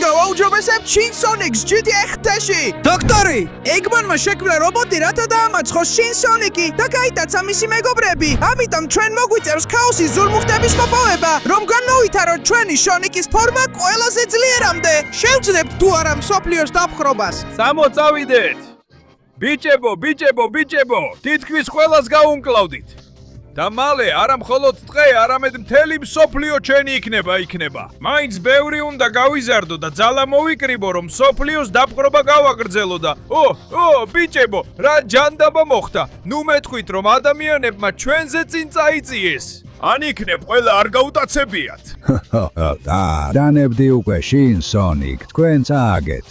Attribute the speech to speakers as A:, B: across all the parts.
A: გავაუჯობესებთ შინ სონიკს GTA 5-ში. დოქტორი, ეგმანმა შექმნა რობოტი, რათა დაამარცხოს შინ სონიკი და გაიტაცა მისი მეგობრები. ამიტომ ჩვენ მოგვიწევს ქაოსის ზურმუხტების მოპოვება, რომ განმოვითაროთ ჩვენი სონიკის ფორმა ყველაზე ძლიერამდე. შევძლებთ თუ არა მსოფლიოს დაპყრობას.
B: სამოწავიდეთ. ბიჭებო, თითქმის ყველას გაუმკლავდით. და მალე არა მხოლოდ ტყე, არამედ მთელი მსოფლიო ჩვენი იქნება. მაინც ბევრი უნდა გავიზარდო და ძალა მოვიკრიბო, რომ მსოფლიოს დაპყრობა გავაგრძელო და ბიჭებო, რა ჯანდაბა მოხდა? ნუ მეთქვით, რომ ადამიანებმა ჩვენზე წინ წაიწიეს. ან იქნებ ყველა არ გაუტაცებიათ.
C: დანებდი უკვე შინ სონიკ, თქვენ წააგეთ.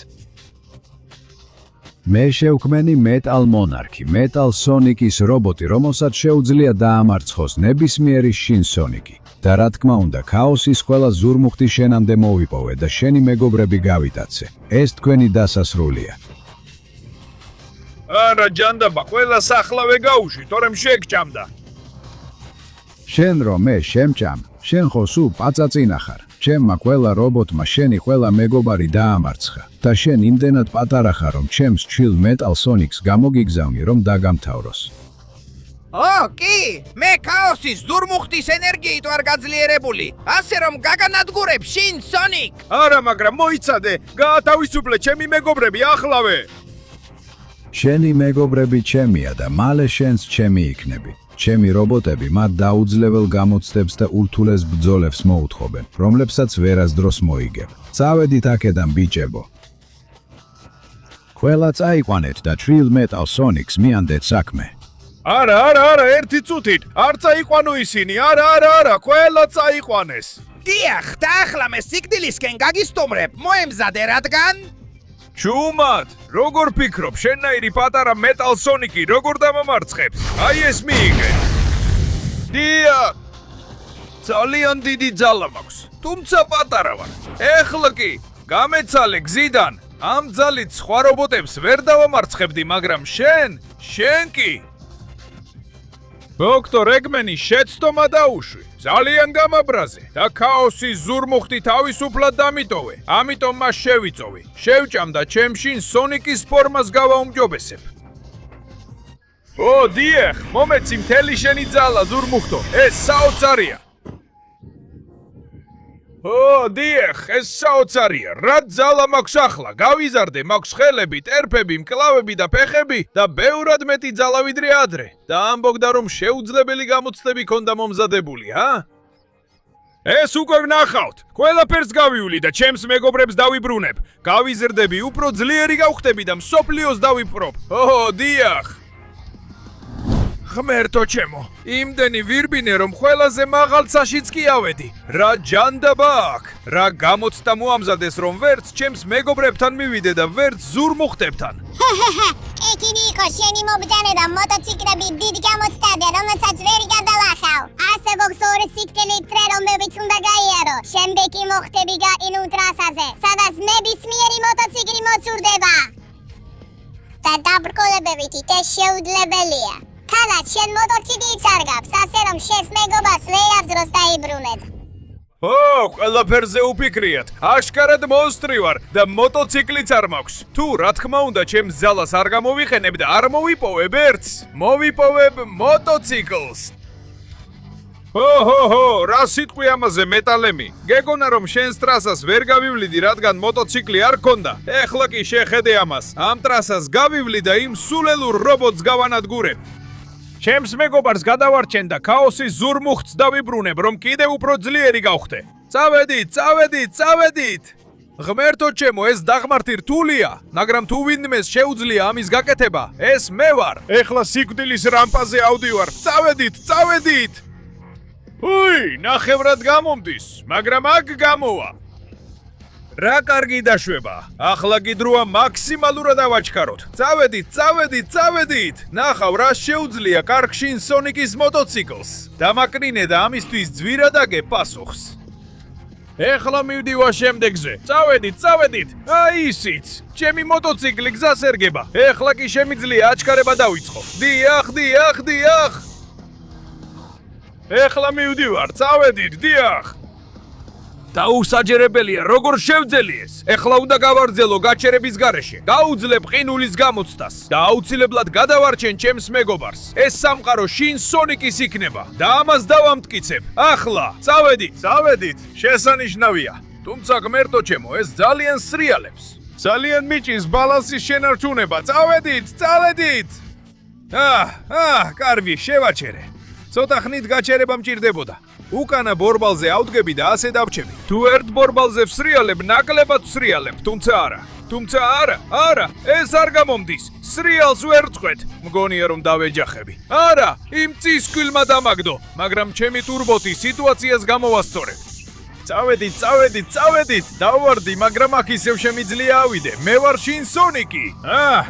C: მე შევქმენი მეტალ მონარქი, მეტალ სონიკის რობოტი, რომელსაც შეუძლია დაამარცხოს ნებისმიერი შინ სონიკი. და რა თქმა უნდა, ქაოსის ყველა ზურმუხტი შენამდე მოვიპოვე და შენი მეგობრები გავიტაცე. ეს თქვენი დასასრულია.
B: არა ჯანდაბა, ყველა სახლავე გაუში, თორემ შეგჭამდა.
C: შენ რომ მე შემჭამ, შენ ხო სულ პაწაწინა ხარ. ჩემმა ყველა რობოტმა შენი ყველა მეგობარი დაამარცხა და შენ იმდენად პატარა ხარ, რომ ჩემს ჩილ მეტალ სონიკს გამოგიგზავნი, რომ დაგამთავროს.
A: კი, მე ქაოსის ზურმუხტის ენერგიით ვარ გაძლიერებული, ასე რომ გაგანადგურებ შინ სონიკ.
B: არა, მაგრამ მოიცადე, გაათავისუფლე ჩემი მეგობრები ახლავე.
C: შენი მეგობრები ჩემია და მალე შენს ჩემი იქნები. ჩემი რობოტები მათ დაუძლებელ გამოცდებს და ურთულეს ბრძოლებს მოუთხოვენ, რომლებსაც ვერასდროს მოიგებ. წავედით აქედან ბიჭებო. ყველა წაიყვანეთ და Trill Metal Sonics მიანდეთ საქმე.
B: არა, ერთი წუთით, არ წაიყვანო ისინი, არა, ყველა წაიყვანეს.
A: დიახ, და ახლა მე სიკვდილისკენ გაგისტუმრებ, მოემზადე რადგან?
B: ჩუმად, როგორ ფიქრობ, შენნაირი პატარა მეტალ სონიკი როგორ დამამარცხებს? აი ეს მიიღე. დიახ, ძალიან დიდი ძალა მაქვს, თუმცა პატარა ვარ. ეხლა კი, გამეცალე გზიდან, ამ ძალით სხვა რობოტებს ვერ დავამარცხებდი, მაგრამ შენ კი. დოქტორ ეგმენი შეცდომა დაუშვი, ძალიან გამაბრაზე და ქაოსის ზურმუხტი თავისუფლად დამიტოვე, ამიტომ მას შევიწოვი. შევჭამ და ჩემშინ სონიკის ფორმას გავაუმჯობესებ. დიახ, მომეცი მთელი შენი ძალა ზურმუხტო, ეს საოცარია. დიახ, ეს საოცარია. რა ძალა მაქვს ახლა? გავიზარდე, მაქვს ხელები, ტერფები, მკლავები და ფეხები და ბევრად მეტი ძალა ვიდრე ადრე. და ამბობდა, რომ შეუძლებელი გამოცდები ქონდა მომზადებული, ეს უკვე ვნახავთ. ყველაფერს გავივლი და ჩემს მეგობრებს დავიბრუნებ. გავიზრდები, უფრო ძლიერი გავხდები და მსოფლიოს დავიპყრობ. დიახ. ღმერთო ჩემო, იმდენი ვირბინე, რომ ყველაზე მაღალ ცაშიც კი ავედი. რა ჯანდაბა აქ? რა გამოცდა მოამზადეს, რომ ვერც ჩემს მეგობრებთან მივიდე და ვერც ზურმუხტებთან.
D: ეკინი იყო შენი მობრძანე და მოტოციკლები დიდი გამოცდადა, რომელსაც ვერ გადავახავ. ასე გვაქვს ორი სიკვდილი წრე, რომლებიც უნდა გაიარო. შემდეგ კი მოხდები გაყინულ ტრასაზე, სადაც ნებისმიერი მოტოციკლი მოცურდება. და დაბრკოლებებით ეს შეუძლებელია. თანაც შენ მოტოციკლიც არ გაქვს, ასე რომ შენს მეგობარს ვერავდროს დაიბრუნეთ.
B: ყველაფერზე უფიქრიათ. აშკარად მონსტრი ვარ და მოტოციკლიც არ მაქვს. თუ რა თქმა უნდა, ჩემს ძალას არ გამოვიხენებ და არ მოვიპოვებ ერთს, მოვიპოვებ მოტოციკლს. რა სიტყვი ამაზე მეტალემი? გეგონა რომ შენს ტრასას ვერ გავივლიდი, რადგან მოტოციკლი არ ქონდა. ეხლა კი შეხედე ამას. ამ ტრასას გავივლი და იმ სულელურ რობოტს გავანადგურებ. ჩემს მეგობარს გადავარჩენ და ქაოსის ზურმუხტს დავიბრუნებ, რომ კიდევ უფრო ძლიერი გავხდე. წავედით! ღმერთო ჩემო, ეს დაღმართი რთულია, მაგრამ თუ ვინმეს შეუძლია ამის გაკეთება, ეს მე ვარ. ეხლა სიკვდილის რამპაზე ავდივარ. წავედით! ნახევრად გამომდის, მაგრამ აქ გამოვა. რა კარგი დაშვება. ახლა კი დროა მაქსიმალურად ავაჩქაროთ. წავედით. ნახავ, რა შეუძლია კარგშინ სონიკის მოტოციკლს. დამაკნინე და ამისთვის ძვირადაგე პასუხს. ეხლა მივდივა შემდეგზე. წავედით. აი ისიც. ჩემი მოტოციკლი გზას ერგება. ეხლა კი შემიძლია აჩქარება დავიწყო. დიახ. ეხლა მივდივარ, წავედით, დიახ. დაუსაჯერებელია, როგორ შევძელიეს? ეხლა უნდა გავარძელო გაჩერების გარეშე. გაუძლებ ყინულის გამოცდას და აუცილებლად გადავარჩენ ჩემს მეგობარს. ეს სამყარო შინ სონიკის იქნება და ამას დავამტკიცებ. ახლა, წავედით, შესანიშნავია. თუმცა ღმერთო ჩემო, ეს ძალიან სრიალებს. ძალიან მიჭის ბალანსის შენარჩუნება. წავედით. კარგი, შევაჩერე. ცოტა ხნით გაჩერება მჭირდებოდა. უკანა ბორბალზე ავდგები და ასე დავჩები. თუ ერთ ბორბალზე ვსრიალებ, ნაკლებად ვსრიალებ, თუმცა არა, ეს არ გამომდის. სრიალს ვერ წყვეთ. მგონია რომ დავეჯახები. არა, იმ წისქვილმა დამაგდო, მაგრამ ჩემი ტურბოტი სიტუაციას გამოვასწორებ. წავედით, დავვარდი, მაგრამ აქ ისევ შემიძლია ავიდე. მე ვარ შინ სონიკი.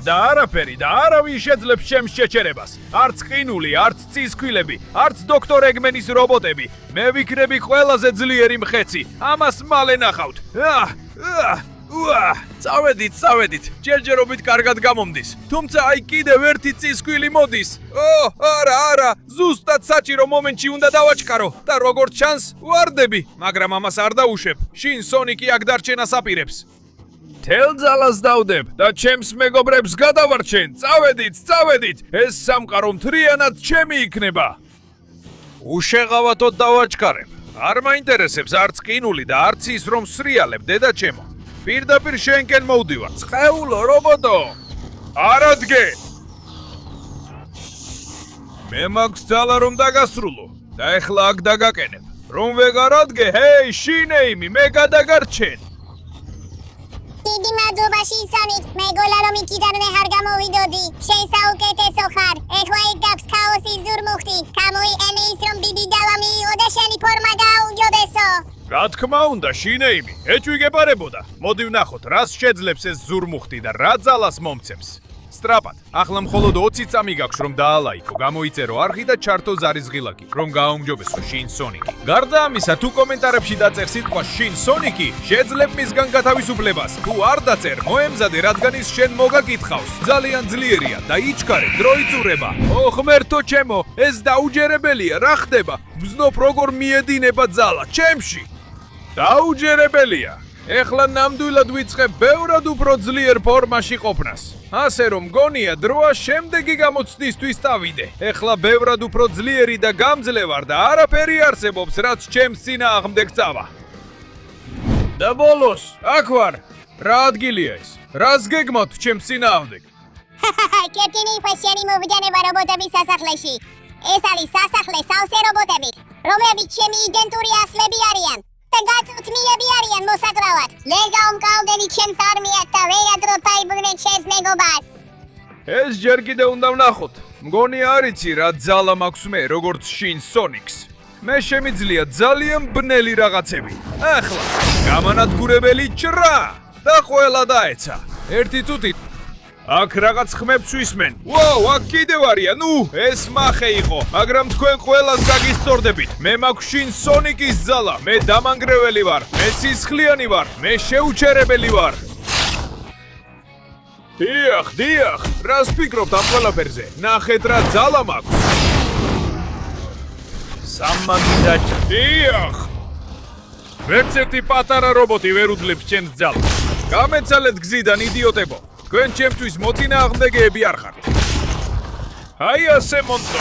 B: და არაფერი და არავინ შეძლებს ჩემს შეჩერებას. არც ყინული, არც წისქვილები, არც დოქტორ ეგმენის რობოტები. მე ვიქნები ყველაზე ძლიერი მხეცი. ამას მალე ნახავთ. წავედით, ჯერჯერობით კარგად გამომდის. თუმცა აი კიდევ ერთი წისქვილი მოდის. არა, ზუსტად საჭირო მომენტში უნდა დავაჩქარო და როგორც ჩანს, ვარდები, მაგრამ ამას არ დაუშვებ. შინ სონიკი აქ დარჩენას აპირებს. თელ ძალას დავდებ და ჩემს მეგობრებს გადავარჩენ. წავედით, ეს სამყარო მთლიანად ჩემი იქნება. უშეღავათოდ დავაჩქარებ. არ მაინტერესებს არც ყინული და არც ის რომ სრიალებ, დედა ჩემო. პირდაპირ შენკენ მოვდივარ. წყეულო, რობოტო! არადგე! მე მაქვს ძალა რომ დაგასრულო და ეხლა აქ დაგაკენებ. რომ ვეღარ ადგე, ჰეი, შინეიმი, მე გადაგარჩენ.
D: დიდი მადლობა შინსონიკ, მეგონა რომ იქიდანვე არ გამოვიდოდი. შენ საუკეთესო ხარ. ეხლა იქ გაქვს ქაოსის ზურმუხტი. გამოიყენე ის რომ ბიბი დავა მიიღო და შენი ფორმა გააუჯობესო.
B: რა თქმა უნდა, შინეიმი, ეჭვიგებარებოდა. მოდი ვნახოთ, რას შეძლებს ეს ზურმუხტი და რა ძალას მომცემს. სწრაფად, ახლა მხოლოდ 20 წამი გაქვს რომ დაალაიქო, გამოიწერო არხი და ჩართო ზარის ღილაკი, რომ გააუმჯობესო შინ სონიკი. გარდა ამისა, თუ კომენტარებში დაწერ სიტყვა შინ სონიკი, შეძლებ მისგან გათავისუფლებას. თუ არ დაწერ, მოემზადე, რადგან ის შენ მოგაკითხავს. ძალიან ძლიერია და იჩქარე, დრო იწურება. ღმერთო ჩემო, ეს დაუჯერებელია, რა ხდება? ვზნობ როგორ მიედინება ძალა ჩემში. დაუჯერებელია. ეხლა ნამდვილად ვიწყებ ბევრად უფრო ძლიერ ფორმაში ყოფნას. ასე რომ გონია დროა შემდეგი გამოცდისთვის წავიდე. ეხლა ბევრად უფრო ძლიერი და გამძლევარ და არაფერი არსებობს, რაც ჩემს წინააღმდეგ წავა. და ბოლოს, აქ ვარ. რა ადგილია ეს? რას გეგმოთ ჩემს წინააღმდეგ?
D: კეთილი ფაშენი მოვიდანება რობოტების სასახლეში. ეს არის სასახლე სავსე რობოტებით, რომლებიც ჩემი იდენტური ასლები არიან. და გაწუთმიები არიან მოსაკრავად. ლეგა უმკალდენი ჩემს არმიას და რეადრო დაიბრუნეთ ჩემს მეგობარს.
B: ეს ჯერ კიდევ უნდა ვნახოთ. მგონი არ იცი რა ძალა მაქვს მე, როგორც შინ სონიკს. მე შემიძლია ძალიან ბნელი რაღაცები. ახლა, გამანადგურებელი ჭრა და ყველა დაეცა. ერთი წუთით აქ რაღაც ხმებს ვისმენ. აქ კიდევ არიან. ეს მახე იყო, მაგრამ თქვენ ყველას გაგისწორდებით. მე მაქვს შინ სონიკის ძალა. მე დამანგრეველი ვარ. მე სისხლიანი ვარ. მე შეუჩერებელი ვარ. დიახ, რას ფიქრობთ ამ ყველაფერზე? ნახეთ რა ძალა მაქვს. სამაგიდაჭა. დიახ. ვერც ერთი პატარა რობოტი ვერ უდლებს ჩემს ძალას. გამეცალეთ გზიდან, იდიოტებო. თქვენ ჩემთვის მოწინააღმდეგეები არ ხართ. აი ასე მონტო.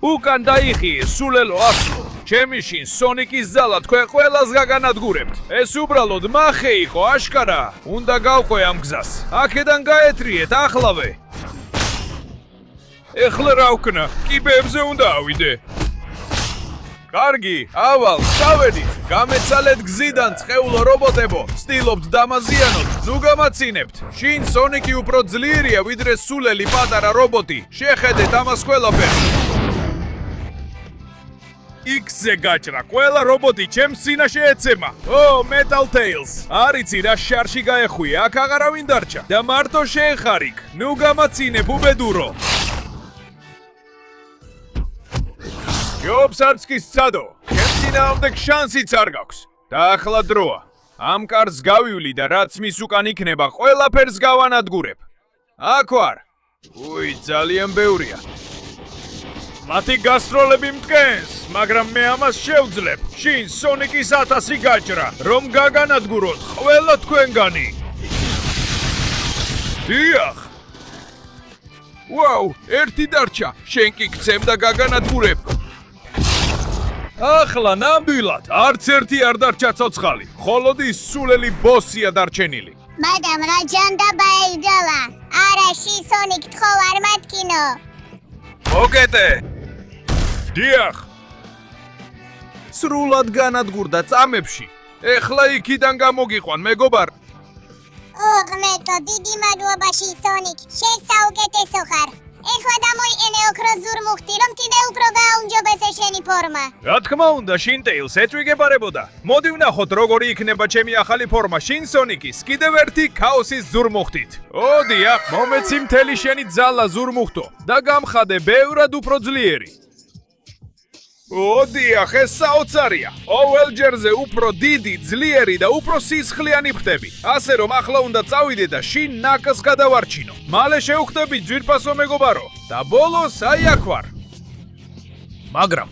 B: უკან დაიხიე, სულელო ასლო. ჩემი შინ სონიკის ძალა თქვენ ყველას გაგანადგურებთ. ეს უბრალოდ მახე იყო, აშკარა. უნდა გავყვე ამ გზას. აქედან გაეთრიეთ ახლავე. ეხლა რა ვქნა? კიბეებზე უნდა ავიდე. კარგი, ავალ, წავედით. გამეცალეთ გზიდან, წყეულო რობოტებო. ცდილობთ დამაზიანოთ. ნუ გამაცინებთ. შინ სონიკი უფრო ძლიერია, ვიდრე სულელი პატარა რობოტი. შეხედეთ ამას ყველაფერს. X-ზე გაჭრა, ყველა რობოტი ჩემს წინაშე ეცემა. Metal Tails. არ იცი რა შარში გაეხვია, აქ აღარავინ დარჩა. და მარტო შენ ხარ იქ. ნუ გამაცინებ, უბედურო. ჯობს არც კი სცადო. ჩემს წინააღმდეგ შანსიც არ გაქვს. და ახლა დროა. ამ კარს გავივლი და რაც მის უკან იქნება, ყველაფერს გავანადგურებ. აქ ვარ. ძალიან ბევრია. მათი გასტროლები მტკენს, მაგრამ მე ამას შევძლებ. შინ სონიკის 1000 გაჭრა, რომ გაგანადგუროთ ყველა თქვენგანი. დიახ. ვაუ, ერთი დარჩა. შენ კი გცემ და გაგანადგურებ. ახლა ნამდვილად, არც ერთი არ დარჩა ცოცხალი. მხოლოდ ის სულელი ბოსია დარჩენილი.
D: მაგრამ რა ჯანდა ბაიდალა? არა შინსონიკ თქო არ მათკინო.
B: მოგეტე. დიახ. სრულად განადგურდა წამებში. ეხლა იქიდან გამოგიყვან, მეგობარ.
D: ოღმეტო დიდი მადლობა შინსონიკ. შენ საუკეთესო ხარ. ეხლა დამოიყენე ოქრო ზურმუხტი, რომ კიდე უფრო გააუმჯობესე შენი ფორმა.
B: რა თქმა უნდა, შინტეილს ეთვიგებარებოდა. მოდი ვნახოთ, როგორი იქნება ჩემი ახალი ფორმა შინსონიკის, კიდევ ერთი ქაოსის ზურმუხტით. ოდია, მომეცი მთელი შენი ძალა ზურმუხტო და გამხადე ბევრად უფრო ძლიერი. ოდია, ეს საოცარია. ოველჯერზე უფრო დიდი, ძლიერი და უფრო სისხლიანი ხდები. ასე რომ ახლა უნდა წავიდე და შინ ნაკს გადავარჩინო. მალე შევხვდებით ძვირფასო მეგობარო და ბოლოს აი აქ ვარ. მაგრამ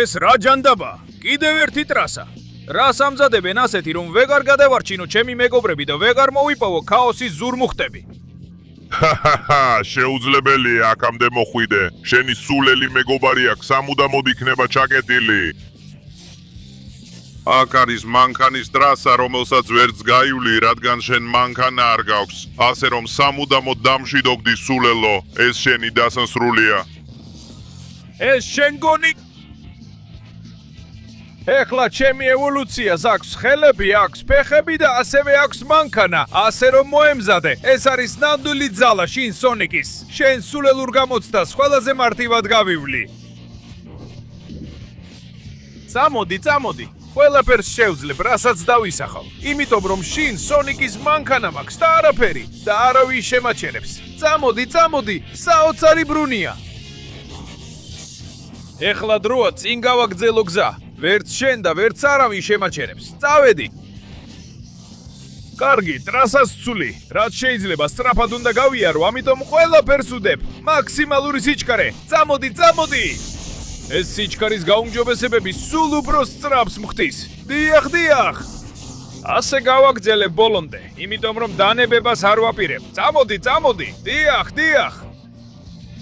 B: ეს რა ჯანდაბა? კიდევ ერთი ტრასა. რას ამზადებენ ასეთი, რომ ვეღარ გადავარჩინო ჩემი მეგობრები და ვეღარ მოვიპოვო ქაოსის ზურმუხტები?
E: შეუძლებელია აქამდე მოხვიდე. შენი სულელი მეგობარი აქ სამუდამოდ იქნება ჩაკეტილი. აქ არის მანქანის ტრასა, რომელსაც ვერც გაივლი, რადგან შენ მანქანა არ გაქვს. ასე რომ სამუდამოდ დამშვიდობდი სულელო, ეს შენი დასასრულია.
B: ეს შენ გონი? ეხლა ჩემი ევოლუციას აქვს ხელები, აქვს ფეხები და ასევე აქვს მანქანა, ასე რომ მოემზადე. ეს არის ნამდვილი ძალა შინსონიკის. შენ სულელურ გამოცდას ყველაზე მარტივად გავივლი. წამოდი. ყველაფერს შევძლებ, რასაც დავისახავ. იმიტომ რომ შინ სონიკის მანქანა მაქვს და არაფერი და არავის შემაჩერებს. წამოდი, საოცარი ბრუნია. ეხლა დროა წინ გავაგრძელო გზა. ვერც შენ და ვერც არავის შემაჩერებს. წავედი. კარგი, ტრასას ვცვლი. რაც შეიძლება სწრაფად უნდა გავიარო, ამიტომ ყველაფერს ვუდებ. მაქსიმალური სიჩქარე. წამოდი. ეს სიჩქარის გაუმჯობესებები სულ უფრო სწრაფს მხდის. დიახ. ასე გავაგრძელებ ბოლომდე, იმიტომ რომ დანებებას არ ვაპირებ. წამოდი. დიახ.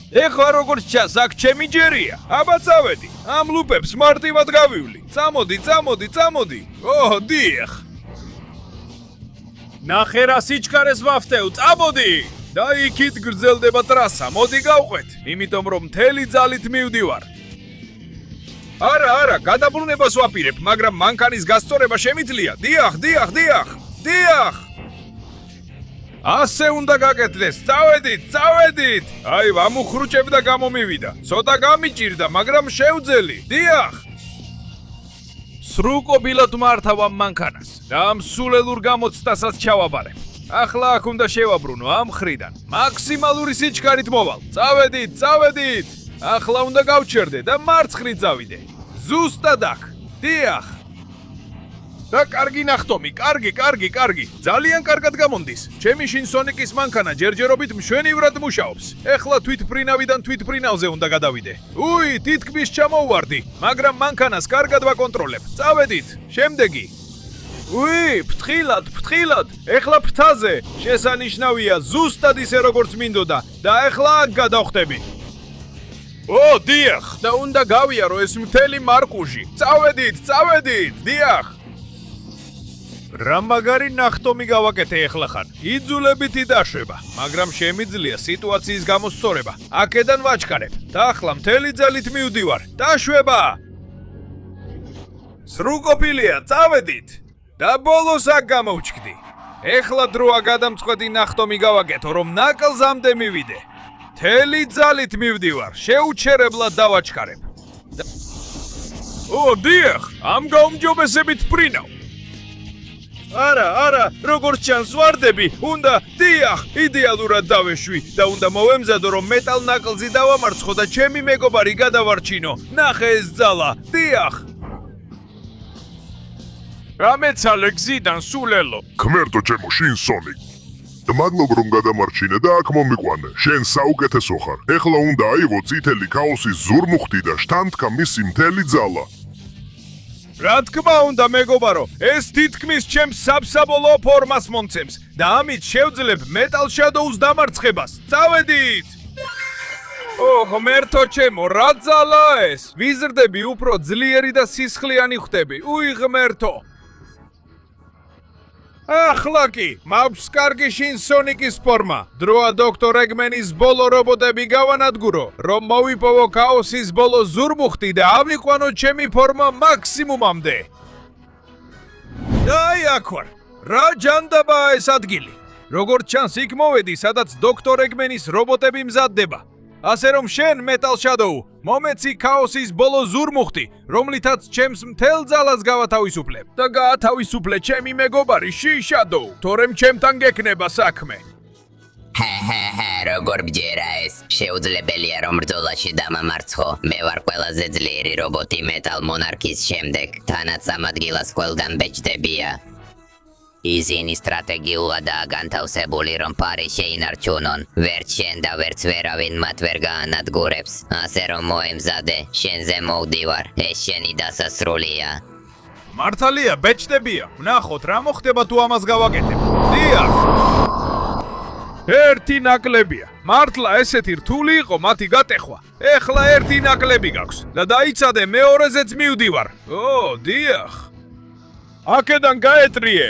B: ეხლა როგორც ჩანს, აქ ჩემი ჯერია. აბა წავედი. ამ ლუპებს მარტივად გავივლი. წამოდი. ოჰ, დიახ. ნახე რა სიჩქარეს ვავთევ. წამოდი. და იქით გრძელდება ტრასა. მოდი გავყვეთ, იმიტომ რომ მთელი ძალით მივდივარ. არა, გადაბრუნებას ვაპირებ, მაგრამ მანქანის გასწორება შემიძლია. დიახ. ასე უნდა გაკეთდეს. წავედით. აი, ვამუხრუჭებდა გამომივიდა. ცოტა გამიჭირდა, მაგრამ შევძელი. დიახ. სრულყოფილად მართავ ამ მანქანას და ამ სულელურ გამოცდასაც ჩავაბარებ. ახლა აქ უნდა შევაბრუნო ამ მხრიდან. მაქსიმალური სიჩქარით მოვალ. წავედით. ახლა უნდა გავჩერდე და მარცხნით წავიდე. ზუსტად აქ. დიახ. და კარგი ნახტომი, კარგი. ძალიან კარგად გამონდის. ჩემი შინსონიკის მანქანა ჯერჯერობით მშვენივრად მუშაობს. ეხლა თვითფრინავიდან თვითფრინავზე უნდა გადავიდე. უი, თითქმის ჩამოვარდი, მაგრამ მანქანას კარგად ვაკონტროლებ. წავედით. შემდეგი. უი, ფრთხილად. ეხლა ფრთაზე. შესანიშნავია, ზუსტად ისე როგორც მინდოდა და ეხლა აქ გადავხტები. ო, დიახ, და უნდა გავიარო ეს მთელი მარკუჟი. წავედით. დიახ. რა მაგარი ნახტომი გავაკეთე ეხლა ხან. იძულებითი დაშვება, მაგრამ შემიძლია სიტუაციის გამოსწორება. აქედან ვაჩქარებ და ახლა მთელი ძალით მივდივარ. დაშვება. სრულყოფილია, წავედით. და ბოლოს აქ გამოვჩქდი. ეხლა დროა გადამწყვეტი ნახტომი გავაკეთო, რომ ნაკლზამდე მივიდე. მთელი ძალით მივდივარ, შეუჩერებლად დავაჩქარებ. ო, დიახ, ამ გაუმჯობესებით ვფრინავ. არა, როგორც ჩანს ვარდები, უნდა დიახ, იდეალურად დავეშვი და უნდა მოვემზადო, რომ მეტალ ნაკლზი დავამარცხო და ჩემი მეგობარი გადავარჩინო. ნახე ეს ძალა, დიახ. რა მეცალე გზიდან სულელო.
E: ქმერტო ჩემო შინსონიკ. მადლობ რომ გადამარჩინე და აქ მომიყვანე. შენ საუკეთესო ხარ. ეხლა უნდა აიღო წითელი ქაოსის ზურმუხტი და შთანთქა მისი მთელი ძალა.
B: რა თქმა უნდა მეგობარო, ეს თითქმის ჩემს საბსაბოლოო ფორმას მომცემს და ამით შევძლებ მეტალ შადოუს დამარცხებას. წავედით! ღმერთო ჩემო, რა ძალა ეს? ვიზრდები უფრო ძლიერი და სისხლიანი ხდები. უი ღმერთო! ახლა კი, მაქვს კარგი შინსონიკის ფორმა. დროა დოქტორ ეგმენის ბოლო რობოტები გავანადგურო, რომ მოვიპოვო ქაოსის ბოლო ზურმუხტი და ავიყვანო ჩემი ფორმა მაქსიმუმამდე. აი აქ ვარ. რა ჯანდაბაა ეს ადგილი? როგორც ჩანს, იქ მოვედი, სადაც დოქტორ ეგმენის რობოტები მზადდება. ასე რომ შენ მეტალ შადოუ, მომეცი ქაოსის ბოლო ზურმუხტი, რომლითაც ჩემს მთელ ძალას გავათავისუფლებ და გაათავისუფლე ჩემი მეგობარი შადოუ, თორემ ჩემთან გექნება საქმე.
F: როგორ ბჯერა ეს? შეუძლებელია რომ ბრძოლაში დამამარცხო. მე ვარ ყველაზე ძლიერი რობოტი მეტალ მონარქის შემდეგ, თანაც ამ ადგილას ყველგან ბეჭდებია. ისინი სტრატეგიულადაა განთავსებული, რომ ფარი შეინარჩუნონ. ვერც შენ და ვერც ვერავინ მათ ვერ გაანადგურებს. ასე რომ მოემზადე, შენზე მოვდივარ, ეს შენი დასასრულია.
B: მართალია, ბეჭდებია. ვნახოთ, რა მოხდება თუ ამას გავაკეთებ. დიახ! ერთი ნაკლებია. მართლა ესეთი რთული იყო მათი გატეხვა. ეხლა ერთი ნაკლები გაქვს და დაიცადე მეორეზეც მივდივარ. დიახ. აქედან გაეტრიე.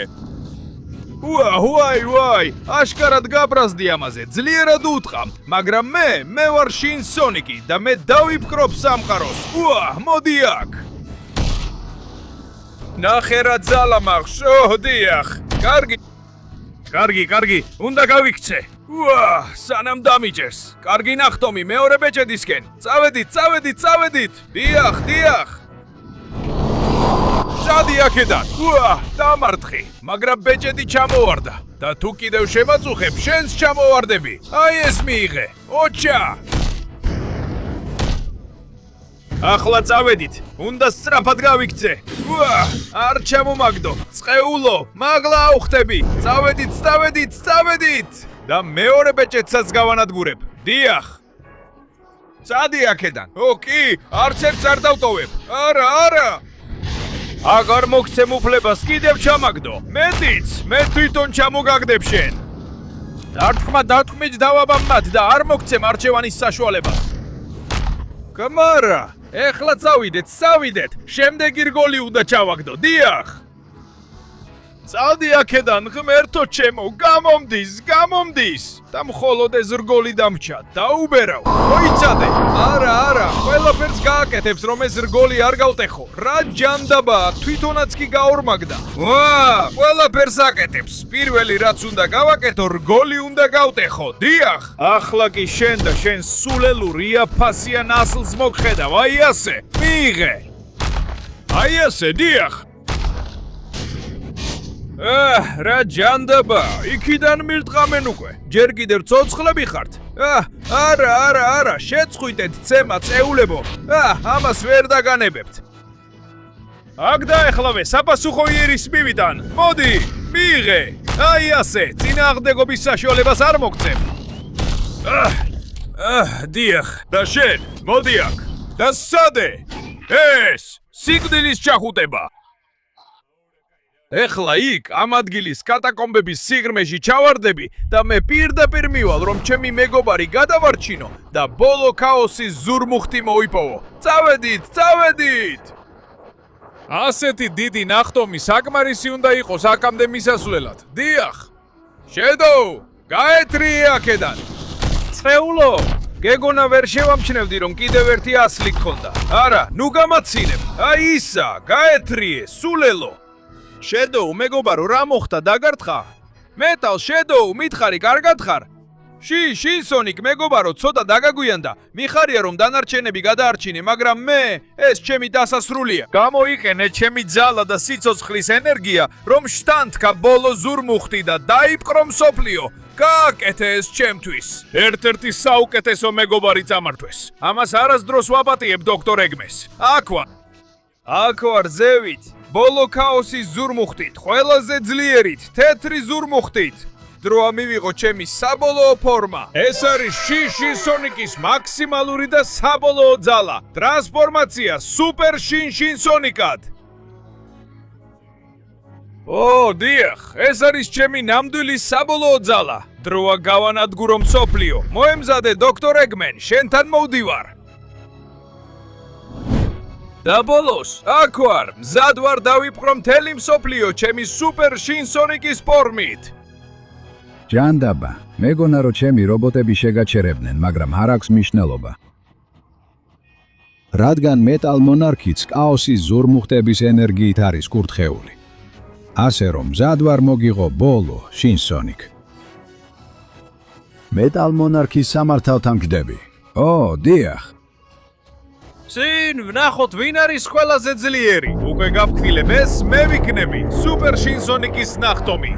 B: ვაი, აშკარად გაბრაზდი ამაზე, ძლიერად უტყამ, მაგრამ მე ვარ შინსონიკი და მე დავიფკრობ სამყაროს. მოდი აქ. ნახე რა ძალა მაქვს, დიახ. კარგი, უნდა გავიქცე. სანამ დამიჯერს. კარგი ნახტომი მეორე ბეჭედისკენ. წავედით. დიახ. წადი აქედან. დამართხი, მაგრამ ბეჭედი ჩამოვარდა და თუ კიდევ შემაწუხებ, შენს ჩამოვარდები. აი ეს მიიღე. ოჩა. ახლა წავედით. უნდა სწრაფად გავიქცე. არ ჩამომაგდო. წყეულო, მაგლა აუხტები. წავედით. და მეორე ბეჭედსაც გავანადგურებ. დიახ. წადი აქედან. კი, არც ერთს არ დავტოვებ. არა. აგარ მოგცემ უფლებას კიდევ ჩამაგდო. მე თვითონ ჩამოგაგდებ შენ. დარტყმით დავაბამ მათ და არ მოგცემ არჩევანის საშუალებას. კამარა, ეხლა წავიდეთ. შემდეგი რგოლი უნდა ჩავაგდო. დიახ. წადი აქედან, ღმერთო ჩემო, გამომდის. და მხოლოდ ეს რგოლი დამრჩა. დაუბერავ. მოიცადე. არა, ყველაფერს გააკეთებს, რომ ეს რგოლი არ გავტეხო. რა ჯანდაბაა, თვითონაც კი გაორმაგდა. ყველაფერს აკეთებს. პირველი რაც უნდა გავაკეთო, რგოლი უნდა გავტეხო. დიახ. ახლა კი შენ და შენ სულელურ იაფასიან ასლს მოგხედავ. აი ასე. მიიღე. აი ასე, დიახ. რა ჯანდაბა, იქიდან მირტყამენ უკვე. ჯერ კიდევ ცოცხლები ხართ? არა, შეწყვიტეთ ცემა წეულებო. ამას ვერ დაგანებებთ. აქ დაეხლავე, საპასუხო იერის მივიდან. მოდი, მიიღე. აი ასე, წინააღმდეგობის საშუალებას არ მოგცემ. დიახ, და შენ, მოდი აქ. და სადე? ეს, სიკვდილის ჩახუტება. ეხლა იქ ამ ადგილის კატაკომბების სიღრმეში ჩავარდები და მე პირდაპირ მივალ, რომ ჩემი მეგობარი გადავარჩინო და ბოლო ქაოსის ზურმუხტი მოიპოვო. წავედით! ასეთი დიდი ნახტომი საკმარისი უნდა იყოს აქამდე მისასვლელად. დიახ. შედოუ, გაეტრიე აქედან. წეულო, გეგონა ვერ შევამჩნევდი, რომ კიდევ ერთი ასლი გქონდა. არა, ნუ გამაცინებ. აი ისა, გაეტრიე, სულელო. შედოუ, მეგობარო, რა მოხდა, დაგართხა? მეტალ შედოუ, მითხარი, კარგად ხარ? შინსონიკ, მეგობარო, ცოტა დაგაგვიანდა. მიხარია, რომ დანარჩენები გადაარჩინე, მაგრამ ეს ჩემი დასასრულია. გამოიყენე ჩემი ძალა და სიცოცხლის ენერგია, რომ შთანთქა ბოლო ზურმუხტი და დაიპყრო მსოფლიო. გააკეთე ეს ჩემთვის. ერთ-ერთი საუკეთესო მეგობარი წამართვეს. ამას არასდროს ვაპატიებ დოქტორ ეგმეს. აქ ვარ ზევით. ბოლო ქაოსის ზურმუხტით, ყველაზე ძლიერით, თეთრი ზურმუხტით. დროა მივიღო ჩემი საბოლოო ფორმა. ეს არის შინ სონიკის მაქსიმალური და საბოლოო ძალა. ტრანსფორმაცია სუპერ შინ სონიკად. ო, დიახ, ეს არის ჩემი ნამდვილი საბოლოო ძალა. დროა გავანადგურო მსოფლიო. მოემზადე დოქტორ ეგმენ, შენთან მოვდივარ. და ბოლოს, აქ ვარ, მზად ვარ დავიპყრო მთელი მსოფლიო ჩემი სუპერ შინ სონიკის ფორმით.
C: ჯანდაბა, მეგონა რომ ჩემი რობოტები შეგაჩერებდნენ, მაგრამ არ აქვს მნიშვნელობა. რადგან მეტალ მონარქიც კაოსის ზურმუხტების ენერგიით არის კურთხეული. ასე რომ მზად ვარ მოგიღო ბოლო შინ სონიკ. მეტალ მონარქის სამართავთან გჯდები. ო, დიახ.
B: წინ ვნახოთ ვინ არის ყველაზე ძლიერი. უკვე გავფრთხილებ ეს მე ვიქნები სუპერ შინ სონიკის ნახტომი.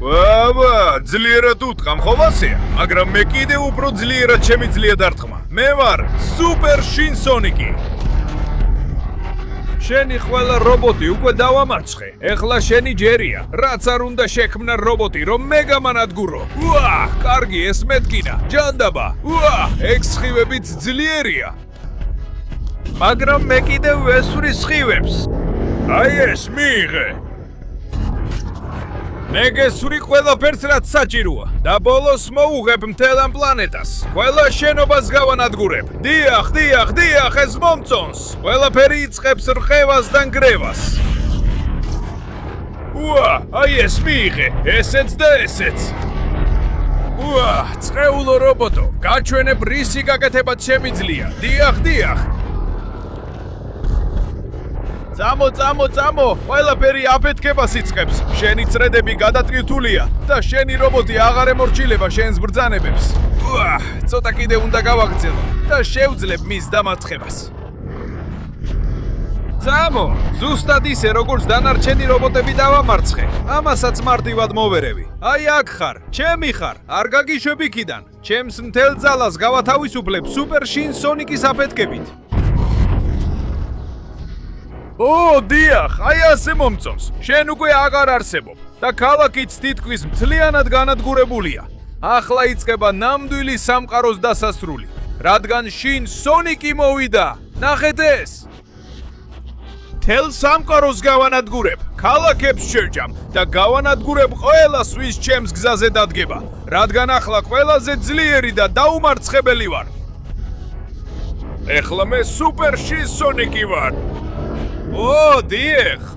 B: ვაბა, ძლიერად უთყამ ხო ვასეა, მაგრამ მე კიდევ უფრო ძლიერად შემიძლია დარტყმა. მე ვარ სუპერ შინ სონიკი. შენი ყველა რობოტი უკვე დავამარცხე. ეხლა შენი ჯერია, რაც არ უნდა შექმნა რობოტი, რომ მე გამანადგურო. უა, კარგი, ეს მეთქინა. ჯანდაბა. უა, ეგ სხივებიც ძლიერია. მაგრამ მე კიდევ ვესვრი სხივებს. აი ეს მიიღე. მე გესვრი ყველაფერს რაც საჭიროა და ბოლოს მოუღებ მთელ ამ პლანეტას. ყველა შენობას გავანადგურებ. დიახ, ეს მომწონს. ყველაფერი იწყებს რყევას და ნგრევას. უა, აი ეს მიიღე. ესეც და ესეც. უა, წყეულო რობოტო, გაჩვენებ რისი გაკეთებაც შემიძლია. დიახ. წამო, ყველაფერი აფეთქებას იწყებს. შენი წრედები გადატვირთულია და შენი რობოტი აღარ ემორჩილება შენს ბრძანებებს. უა, ცოტა კიდე უნდა გავაგრძელო და შევძლებ მის დამარცხებას. წამო, ზუსტად ისე როგორც დანარჩენი რობოტები დავამარცხე. ამასაც მარტივად მოვერევი. აი აქ ხარ, ჩემი ხარ, არ გაგიშვებ იქიდან. ჩემს მთელ ძალას გავათავისუფლებ სუპერ შინ სონიკის აფეთქებით. ო, დიახ, აი ასე მომწონს. შენ უკვე აღარ არსებობ და ქალაქიც თითქმის მთლიანად განადგურებულია. ახლა იწყება ნამდვილი სამყაროს დასასრული, რადგან შინ სონიკი მოვიდა. ნახეთ ეს. მთელ სამყაროს გავანადგურებ, ქალაქებს შევჭამ და გავანადგურებ ყველას, ვის ჩემს გზაზე დადგება, რადგან ახლა ყველაზე ძლიერი და დაუმარცხებელი ვარ. ეხლა მე სუპერ შინ სონიკი ვარ. ო, დიახ,